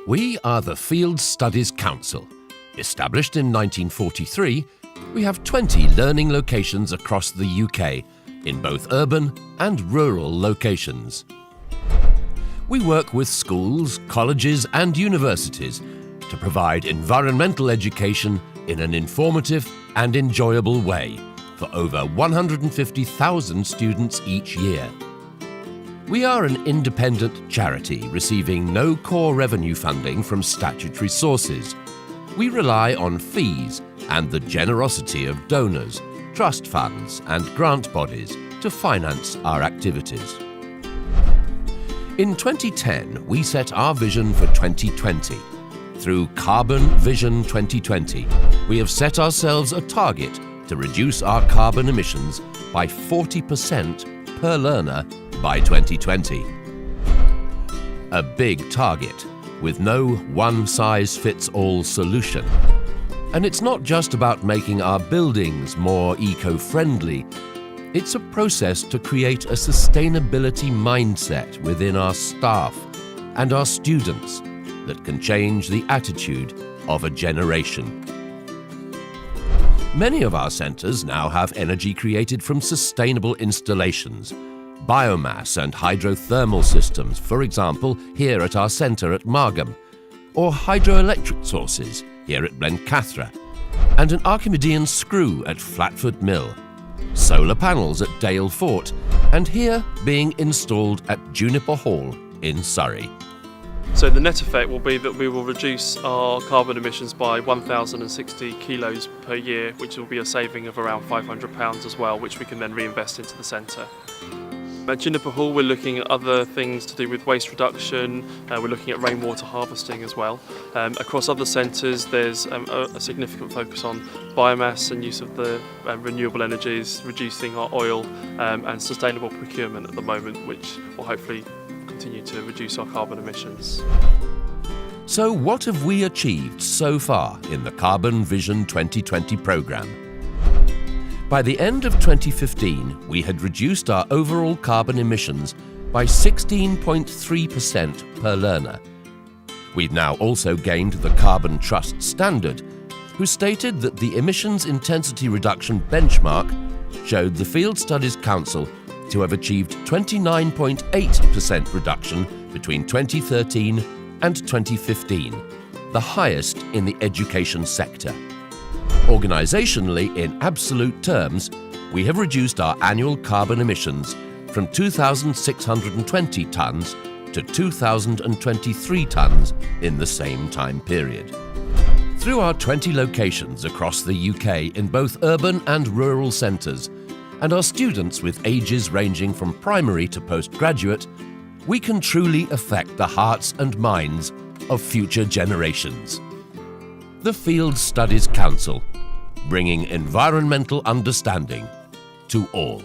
We are the Field Studies Council. Established in 1943, we have 20 learning locations across the UK, in both urban and rural locations. We work with schools, colleges and universities to provide environmental education in an informative and enjoyable way for over 150,000 students each year. We are an independent charity receiving no core revenue funding from statutory sources. We rely on fees and the generosity of donors, trust funds and grant bodies to finance our activities. In 2010, we set our vision for 2020. Through Carbon Vision 2020, we have set ourselves a target to reduce our carbon emissions by 40% per learner by 2020. A big target with no one-size-fits-all solution. And it's not just about making our buildings more eco-friendly. It's a process to create a sustainability mindset within our staff and our students that can change the attitude of a generation. Many of our centres now have energy created from sustainable installations, biomass and hydrothermal systems, for example, here at our centre at Margam, or hydroelectric sources here at Blencathra, and an Archimedean screw at Flatford Mill, solar panels at Dale Fort, and here being installed at Juniper Hall in Surrey. So the net effect will be that we will reduce our carbon emissions by 1,060 kilos per year, which will be a saving of around £500 as well, which we can then reinvest into the centre. At Juniper Hall we're looking at other things to do with waste reduction, we're looking at rainwater harvesting as well. Across other centres there's a significant focus on biomass and use of the renewable energies, reducing our oil and sustainable procurement at the moment, which will hopefully continue to reduce our carbon emissions. So what have we achieved so far in the Carbon Vision 2020 programme? By the end of 2015, we had reduced our overall carbon emissions by 16.3% per learner. We've now also gained the Carbon Trust Standard, who stated that the emissions intensity reduction benchmark showed the Field Studies Council to have achieved 29.8% reduction between 2013 and 2015, the highest in the education sector. Organisationally, in absolute terms, we have reduced our annual carbon emissions from 2,620 tonnes to 2,023 tonnes in the same time period. Through our 20 locations across the UK in both urban and rural centres, and our students with ages ranging from primary to postgraduate, we can truly affect the hearts and minds of future generations. The Field Studies Council, bringing environmental understanding to all.